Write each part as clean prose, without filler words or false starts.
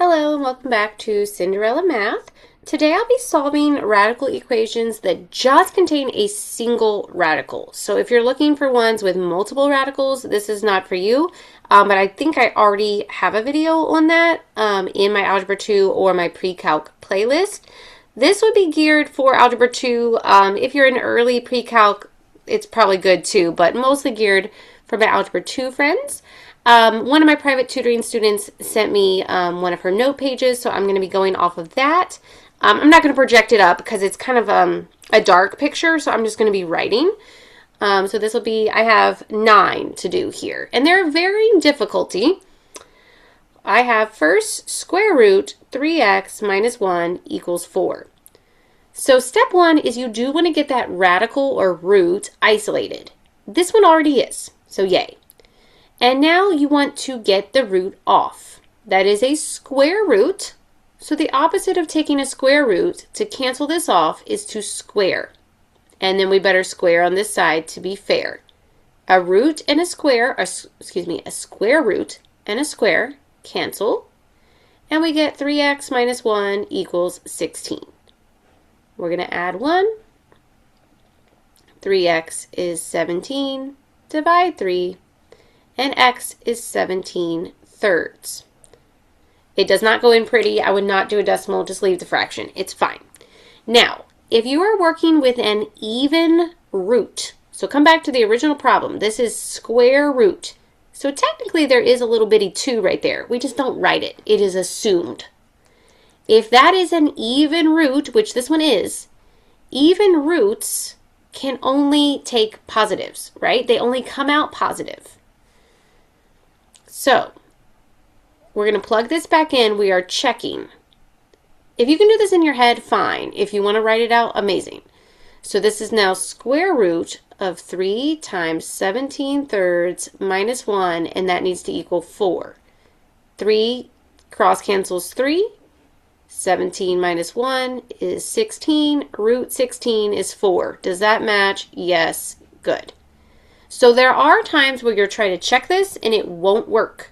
Hello and welcome back to Cinderella Math. Today I'll be solving radical equations that just contain a single radical. So if you're looking for ones with multiple radicals, this is not for you. But I think I already have a video on that in my Algebra 2 or my pre-calc playlist. This would be geared for Algebra 2. If you're an early pre-calc, it's probably good too, but mostly geared for my Algebra 2 friends. One of my private tutoring students sent me one of her note pages, so I'm going to be going off of that. I'm not going to project it up because it's kind of a dark picture, so I'm just going to be writing. So this will be, I have 9 to do here, and they're varying difficulty. I have first square root 3x minus 1 equals 4. So step 1 is you do want to get that radical or root isolated. This one already is, so yay. And now you want to get the root off. That is a square root. So the opposite of taking a square root to cancel this off is to square. And then we better square on this side to be fair. A root and a square, a square root and a square cancel. And we get 3x minus 1 equals 16. We're going to add 1. 3x is 17. Divide 3. And x is 17 thirds. It does not go in pretty. I would not do a decimal, just leave the fraction. It's fine. Now, if you are working with an even root, so come back to the original problem. This is square root. So technically there is a little bitty 2 right there. We just don't write it. It is assumed. If that is an even root, which this one is, even roots can only take positives, right? They only come out positive. So, we're going to plug this back in. We are checking. If you can do this in your head, fine. If you want to write it out, amazing. So this is now square root of 3 times 17 thirds minus 1, and that needs to equal 4. 3 cross cancels 3. 17 minus 1 is 16. Root 16 is 4. Does that match? Yes. Good. So there are times where you're trying to check this and it won't work.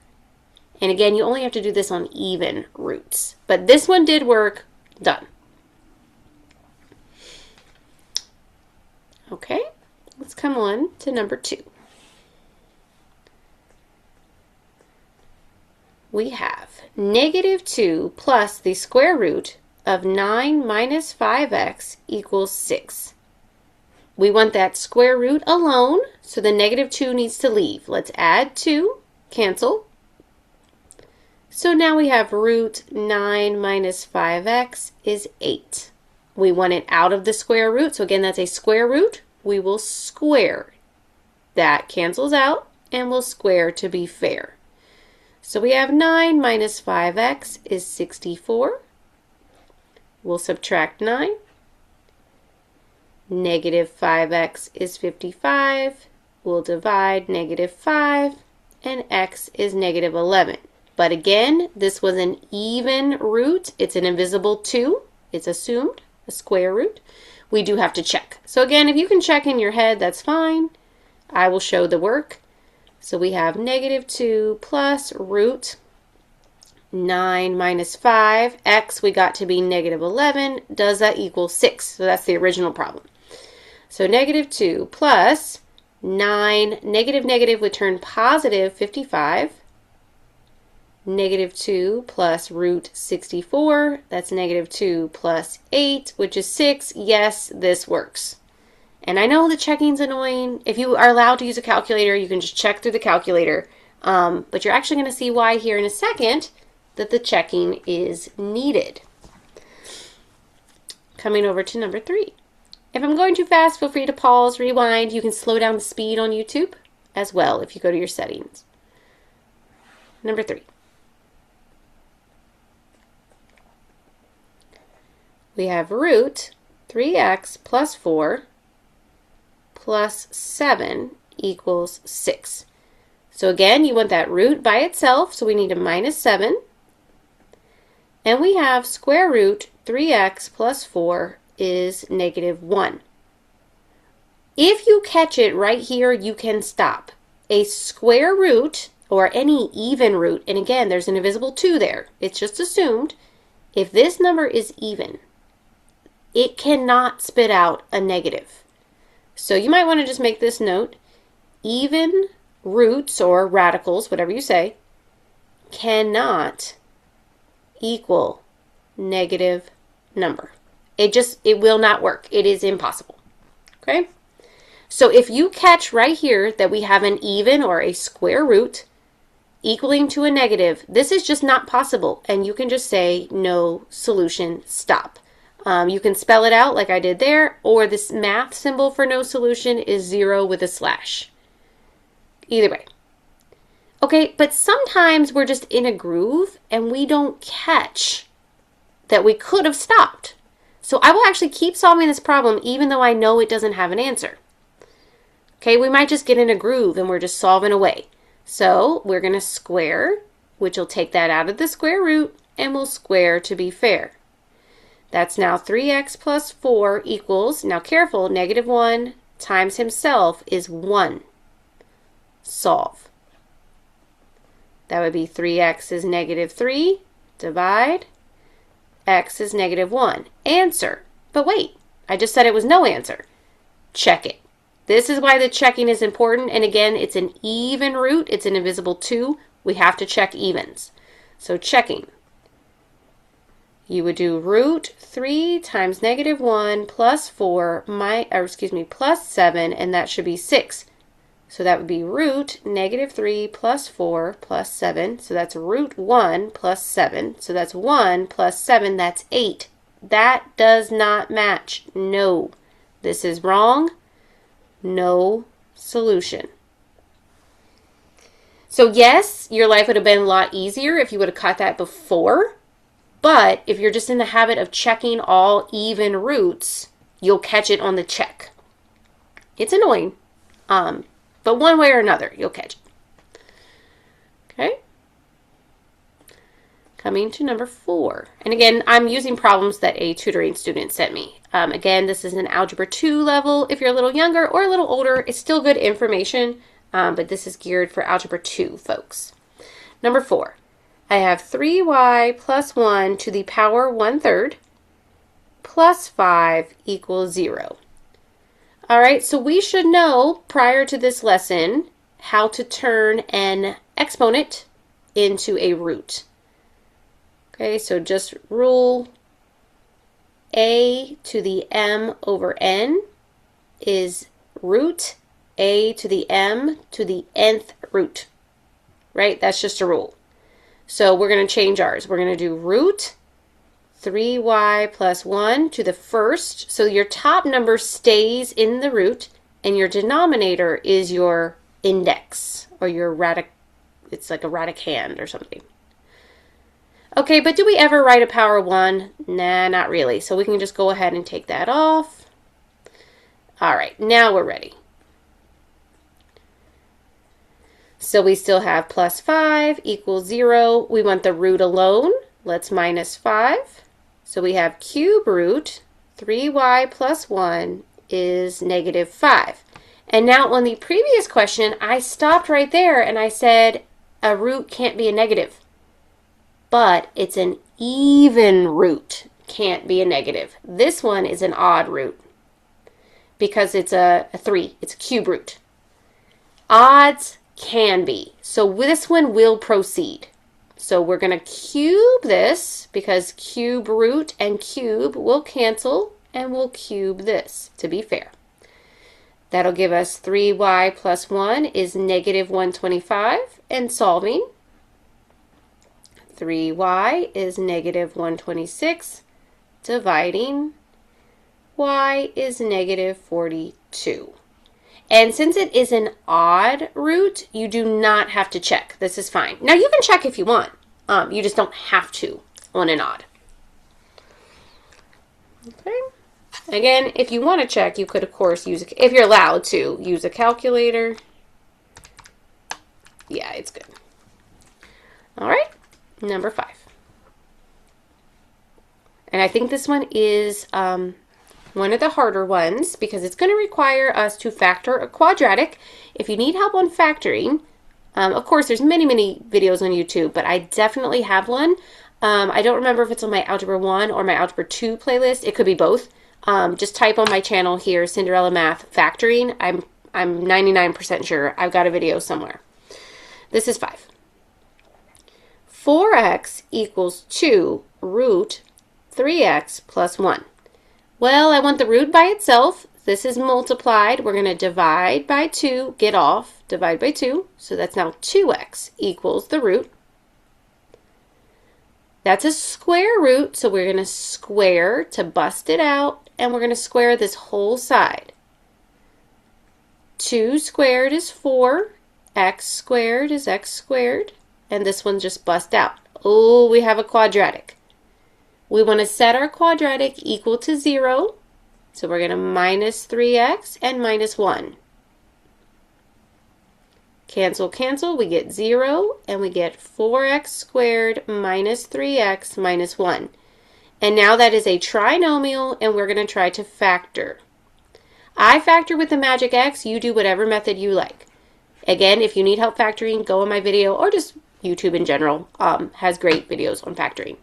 And again, you only have to do this on even roots. But this one did work. Done. Okay, let's come on to number 2. We have negative 2 plus the square root of 9 minus 5x equals 6. We want that square root alone, so the negative 2 needs to leave. Let's add 2, cancel. So now we have root 9 minus 5x is 8. We want it out of the square root, so again, that's a square root. We will square. That cancels out, and we'll square to be fair. So we have 9 minus 5x is 64. We'll subtract 9. Negative 5x is 55. We'll divide negative 5, and x is negative 11. But again, this was an even root. It's an invisible 2. It's assumed, a square root. We do have to check. So again, if you can check in your head, that's fine. I will show the work. So we have negative 2 plus root 9 minus 5. X we got to be negative 11. Does that equal 6? So that's the original problem. So negative 2 plus 9, negative would turn positive 55. Negative 2 plus root 64. That's negative 2 plus 8, which is 6. Yes, this works. And I know the checking's annoying. If you are allowed to use a calculator, you can just check through the calculator. But you're actually going to see why here in a second that the checking is needed. Coming over to number 3. If I'm going too fast, feel free to pause, rewind. You can slow down the speed on YouTube as well if you go to your settings. Number 3. We have root 3x plus 4 plus 7 equals 6. So again, you want that root by itself, so we need a minus 7. And we have square root 3x plus 4 is negative 1. If you catch it right here, you can stop. A square root or any even root, and again, there's an invisible 2 there. It's just assumed. If this number is even, it cannot spit out a negative. So you might want to just make this note. Even roots or radicals, whatever you say, cannot equal negative number. It will not work. It is impossible. Okay? So if you catch right here that we have an even or a square root equaling to a negative, this is just not possible. And you can just say no solution, stop. You can spell it out like I did there, or this math symbol for no solution is 0 with a slash. Either way. Okay, but sometimes we're just in a groove and we don't catch that we could have stopped. So I will actually keep solving this problem even though I know it doesn't have an answer. Okay, we might just get in a groove and we're just solving away. So we're going to square, which will take that out of the square root, and we'll square to be fair. That's now 3x plus 4 equals, now careful, negative 1 times himself is 1. Solve. That would be 3x is negative 3, divide, x is negative 1. Answer. But wait, I just said it was no answer. Check it. This is why the checking is important, and again, it's an even root, it's an invisible 2. We have to check evens. So checking. You would do root 3 times negative 1 plus 4, plus 7, and that should be 6. So that would be root negative 3 plus 4 plus 7. So that's root 1 plus 7. So that's 1 plus 7, that's 8. That does not match. No. This is wrong. No solution. So yes, your life would have been a lot easier if you would have caught that before. But if you're just in the habit of checking all even roots, you'll catch it on the check. It's annoying, but one way or another, you'll catch it. Okay? Coming to number 4. And again, I'm using problems that a tutoring student sent me. Again, this is an Algebra 2 level. If you're a little younger or a little older, it's still good information, but this is geared for Algebra 2 folks. Number 4. I have 3y plus 1 to the power 1/3 plus 5 equals 0. All right, so we should know prior to this lesson how to turn an exponent into a root. Okay, so just rule a to the m over n is root a to the m to the nth root, right? That's just a rule. So we're going to change ours. We're going to do root 3y plus 1 to the first. So your top number stays in the root, and your denominator is your index, or your it's like a radicand or something. Okay, but do we ever write a power 1? Nah, not really. So we can just go ahead and take that off. All right, now we're ready. So we still have plus 5 equals 0. We want the root alone. Let's minus 5. So we have cube root 3y plus 1 is negative 5. And now on the previous question, I stopped right there and I said a root can't be a negative. But it's an even root, can't be a negative. This one is an odd root because it's a 3. It's a cube root. Odds can be. So this one will proceed. So we're going to cube this because cube root and cube will cancel, and we'll cube this to be fair. That'll give us 3y plus 1 is negative 125, and solving 3y is negative 126, dividing y is negative 42. And since it is an odd root, you do not have to check. This is fine. Now you can check if you want. You just don't have to on an odd. Okay. Again, if you want to check, you could of course use, if you're allowed to, use a calculator. Yeah, it's good. All right, number 5. And I think this one is one of the harder ones because it's going to require us to factor a quadratic. If you need help on factoring, Of course, there's many, many videos on YouTube, but I definitely have one. I don't remember if it's on my Algebra 1 or my Algebra 2 playlist. It could be both. Just type on my channel here, Cinderella Math Factoring. I'm 99% sure I've got a video somewhere. This is 5. 4x equals 2 root 3x plus 1. Well, I want the root by itself. This is multiplied. We're going to divide by 2, get off, divide by 2. So that's now 2x equals the root. That's a square root, so we're going to square to bust it out, and we're going to square this whole side. 2 squared is 4, x squared is x squared, and this one just bust out. Oh, we have a quadratic. We want to set our quadratic equal to 0, so we're going to minus 3x and minus 1. Cancel, cancel, we get 0, and we get 4x squared minus 3x minus 1. And now that is a trinomial, and we're going to try to factor. I factor with the magic X. You do whatever method you like. Again, if you need help factoring, go on my video, or just YouTube in general has great videos on factoring.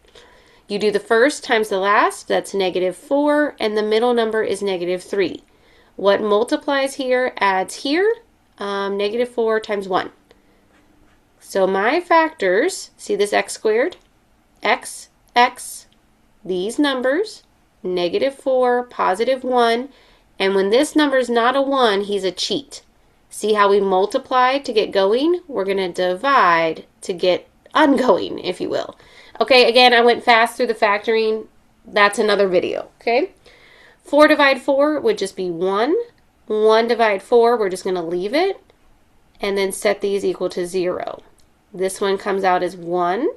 You do the first times the last, that's negative 4, and the middle number is negative 3. What multiplies here adds here, negative 4 times 1. So my factors, see this x squared? X, x, these numbers, negative 4, positive 1, and when this number is not a 1, he's a cheat. See how we multiply to get going? We're going to divide to get ongoing, if you will. Okay, again, I went fast through the factoring. That's another video, okay? 4 divide 4 would just be 1. 1 divide 4, we're just going to leave it. And then set these equal to 0. This one comes out as 1.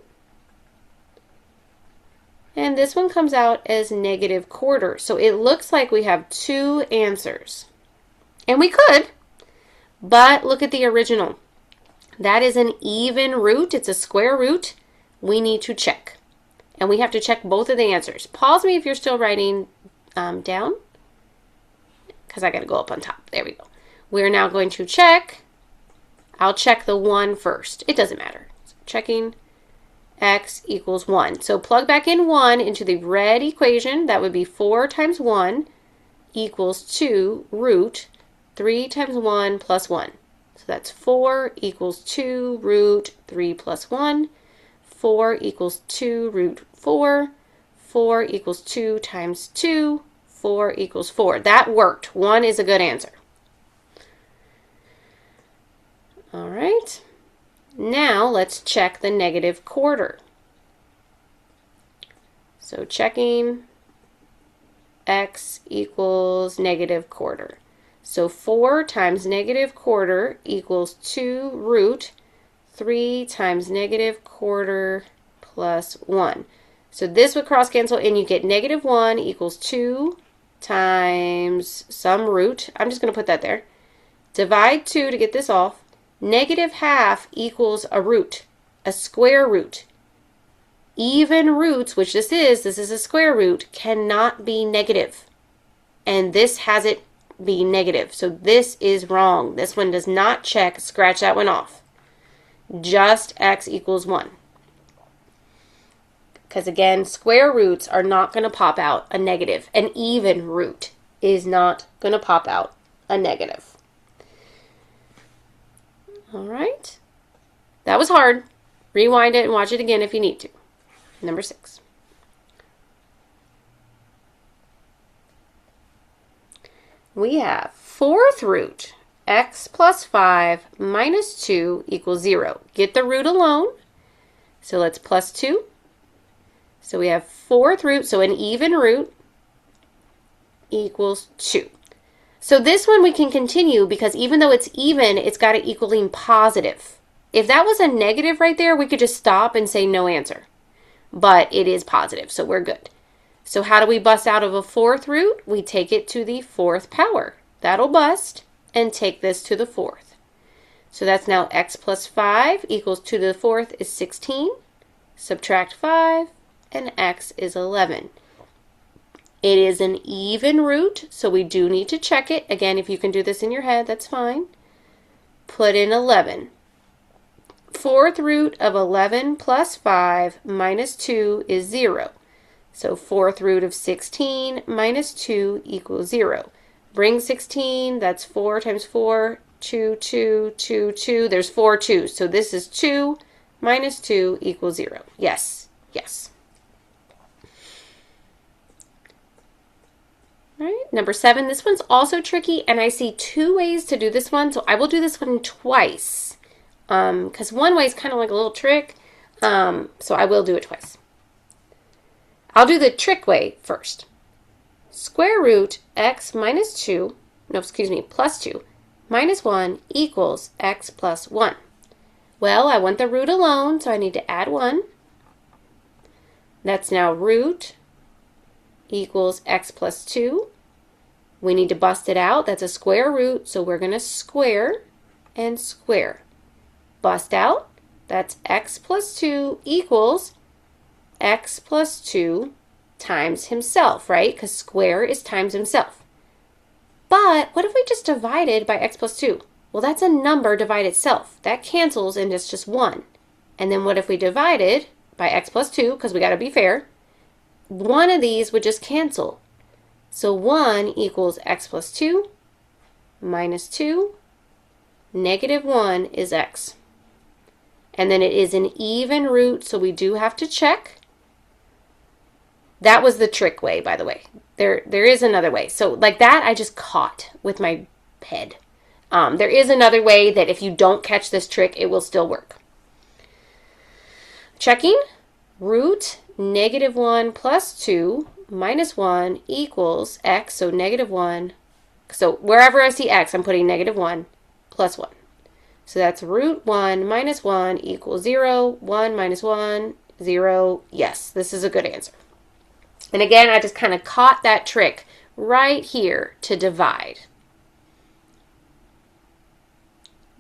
And this one comes out as negative quarter. So it looks like we have 2 answers. And we could, but look at the original. That is an even root. It's a square root. We need to check. And we have to check both of the answers. Pause me if you're still writing down, because I got to go up on top. There we go. We're now going to check. I'll check the 1 first. It doesn't matter. So checking x equals 1. So plug back in 1 into the red equation. That would be 4 times 1 equals 2 root 3 times 1 plus 1. So that's 4 equals 2 root 3 plus 1. 4 equals 2 root 4. 4 equals 2 times 2. 4 equals 4. That worked. 1 is a good answer. All right. Now let's check the negative quarter. So checking x equals negative quarter. So 4 times negative quarter equals 2 root 3 times negative quarter plus 1. So this would cross cancel and you get negative 1 equals 2 times some root. I'm just going to put that there. Divide 2 to get this off. Negative half equals a root, a square root. Even roots, which this is a square root, cannot be negative. And this has it be negative. So this is wrong. This one does not check. Scratch that one off. Just x equals 1. Because again, square roots are not going to pop out a negative. An even root is not going to pop out a negative. All right. That was hard. Rewind it and watch it again if you need to. Number 6. We have 4th root x plus 5 minus 2 equals 0. Get the root alone. So let's plus 2. So we have 4th root, so an even root, equals 2. So this one we can continue because even though it's even, it's got to equaling positive. If that was a negative right there, we could just stop and say no answer. But it is positive, so we're good. So how do we bust out of a 4th root? We take it to the 4th power. That'll bust and take this to the 4th. So that's now x plus 5 equals 2 to the 4th is 16. Subtract 5 and x is 11. It is an even root, so we do need to check it. Again, if you can do this in your head, that's fine. Put in 11. fourth root of 11 plus 5 minus 2 is 0. So fourth root of 16 minus 2 equals 0. Bring 16, that's 4 times 4, 2, 2, 2, 2. There's 4 2s. So this is 2 minus 2 equals 0. Yes, yes. All right, number 7. This one's also tricky, and I see 2 ways to do this one, so I will do this one twice. Because one way is kind of like a little trick, so I will do it twice. I'll do the trick way first. Square root x minus 2, plus 2, minus 1 equals x plus 1. Well, I want the root alone, so I need to add 1. That's now root equals x plus 2. We need to bust it out. That's a square root, so we're going to square and square. Bust out. That's x plus 2 equals x plus 2 times himself, right? Because square is times himself. But what if we just divided by x plus 2? Well, that's a number divide itself. That cancels and it's just 1. And then what if we divided by x plus 2, because we got to be fair, one of these would just cancel. So 1 equals x plus 2 minus 2. Negative 1 is x. And then it is an even root, so we do have to check. That was the trick way, by the way. There is another way. So like that, I just caught with my head. There is another way that if you don't catch this trick, it will still work. Checking. Root negative 1 plus 2 minus 1 equals x, so negative 1. So wherever I see x, I'm putting negative 1 plus 1. So that's root 1 minus 1 equals 0. 1 minus 1, 0. Yes, this is a good answer. And again, I just kind of caught that trick right here to divide.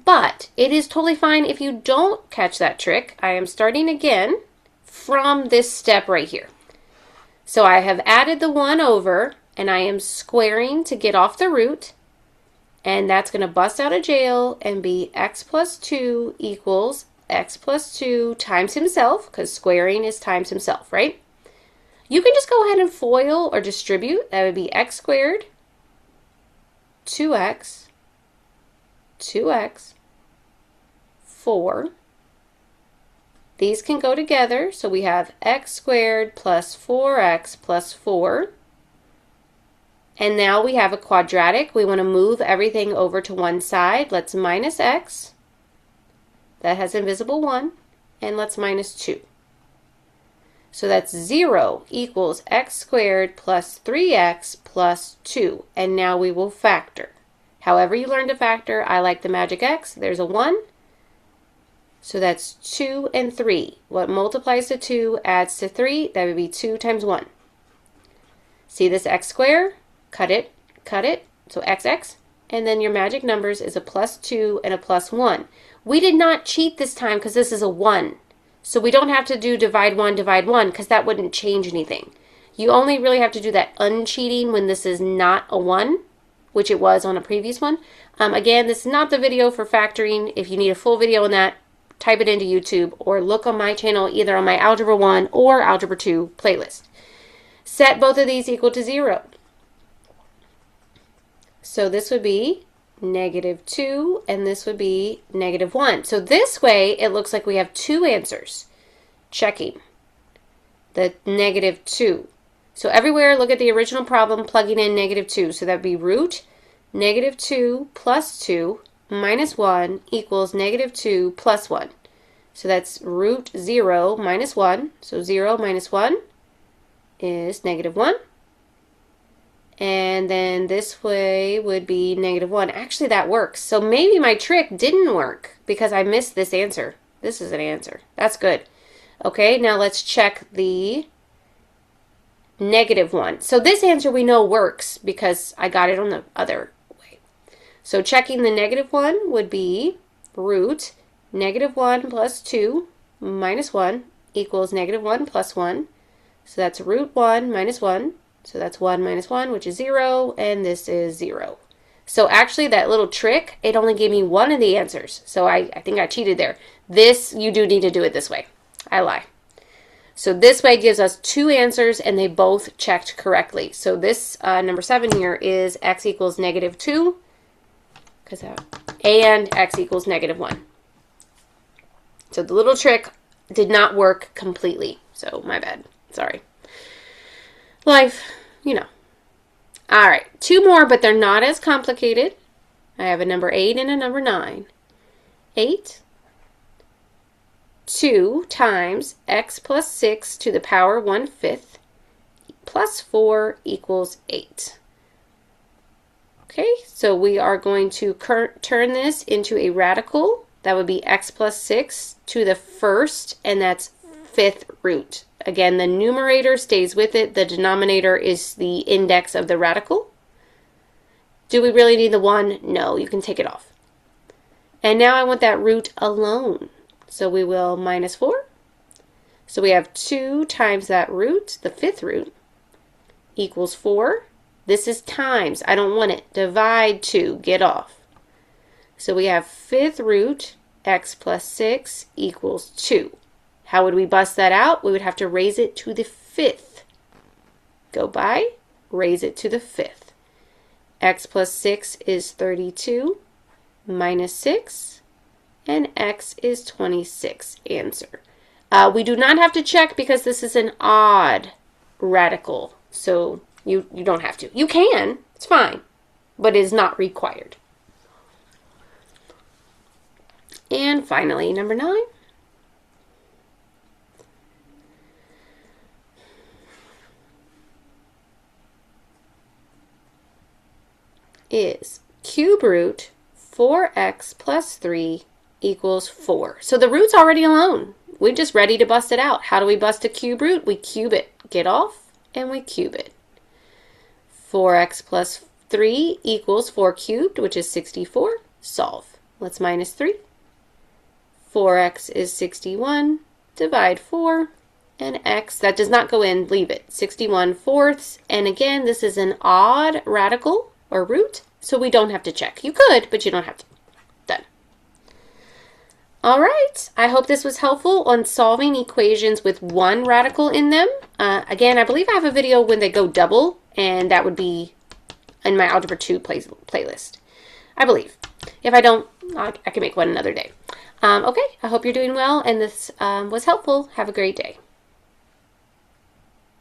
But it is totally fine if you don't catch that trick. I am starting again from this step right here. So I have added the 1 over, and I am squaring to get off the root. And that's going to bust out of jail and be x plus 2 equals x plus 2 times himself, because squaring is times himself, right? You can just go ahead and FOIL or distribute. That would be x squared, 2x, 2x, 4. These can go together, so we have x squared plus 4x plus 4. And now we have a quadratic. We want to move everything over to one side. Let's minus x. That has invisible 1. And let's minus 2. So that's 0 equals x squared plus 3x plus 2. And now we will factor. However you learn to factor, I like the magic x. There's a 1. So that's 2 and 3. What multiplies to 2 adds to 3. That would be 2 times 1. See this x squared? Cut it. So xx. And then your magic numbers is a plus 2 and a plus 1. We did not cheat this time because this is a 1. So we don't have to do divide 1, because that wouldn't change anything. You only really have to do that uncheating when this is not a 1, which it was on a previous one. Again, this is not the video for factoring. If you need a full video on that, type it into YouTube or look on my channel, either on my Algebra 1 or Algebra 2 playlist. Set both of these equal to 0. So this would be negative 2, and this would be negative 1. So this way, it looks like we have 2 answers. Checking the negative 2. So everywhere, look at the original problem, plugging in negative 2. So that would be root negative 2 plus 2 minus 1 equals negative 2 plus 1. So that's root 0 minus 1. So 0 minus 1 is negative 1. And then this way would be negative 1. Actually, that works. So maybe my trick didn't work because I missed this answer. This is an answer. That's good. Okay, now let's check the negative 1. So this answer we know works because I got it on the other way. So checking the negative 1 would be root negative 1 plus 2 minus 1 equals negative 1 plus 1. So that's root 1 minus 1. So that's 1 minus 1, which is 0, and this is 0. So actually that little trick, it only gave me one of the answers. So I think I cheated there. This, you do need to do it this way. I lie. So this way gives us two answers and they both checked correctly. So this number 7 here is x equals -2 and x equals -1. So the little trick did not work completely. So my bad. Sorry. Life, you know. All right, 2 more, but they're not as complicated. I have a number 8 and a number 9. 8, 2 times x plus 6 to the power 1/5 plus 4 equals 8. Okay, so we are going to turn this into a radical. That would be x plus 6 to the 1st, and that's 5th root. Again, the numerator stays with it. The denominator is the index of the radical. Do we really need the 1? No, you can take it off. And now I want that root alone. So we will -4. So we have 2 times that root, the 5th root, equals 4. This is times. I don't want it. Divide 2. Get off. So we have 5th root, x plus 6 equals 2. How would we bust that out? We would have to raise it to the 5th. Go by, raise it to the 5th. X plus 6 is 32 minus 6, and x is 26. Answer. We do not have to check because this is an odd radical, so you don't have to. You can, it's fine, but it is not required. And finally, number 9. Is cube root 4x plus 3 equals 4. So the root's already alone. We're just ready to bust it out. How do we bust a cube root? We cube it. Get off, and we cube it. 4x plus 3 equals 4 cubed, which is 64. Solve. Let's minus 3. 4x is 61. Divide 4. And x, that does not go in, leave it. 61/4. And again, this is an odd radical or root, so we don't have to check. You could, but you don't have to. Done. All right, I hope this was helpful on solving equations with one radical in them. Again, I believe I have a video when they go double, and that would be in my Algebra 2 playlist. I believe. If I don't, I can make one another day. Okay, I hope you're doing well, and this was helpful. Have a great day.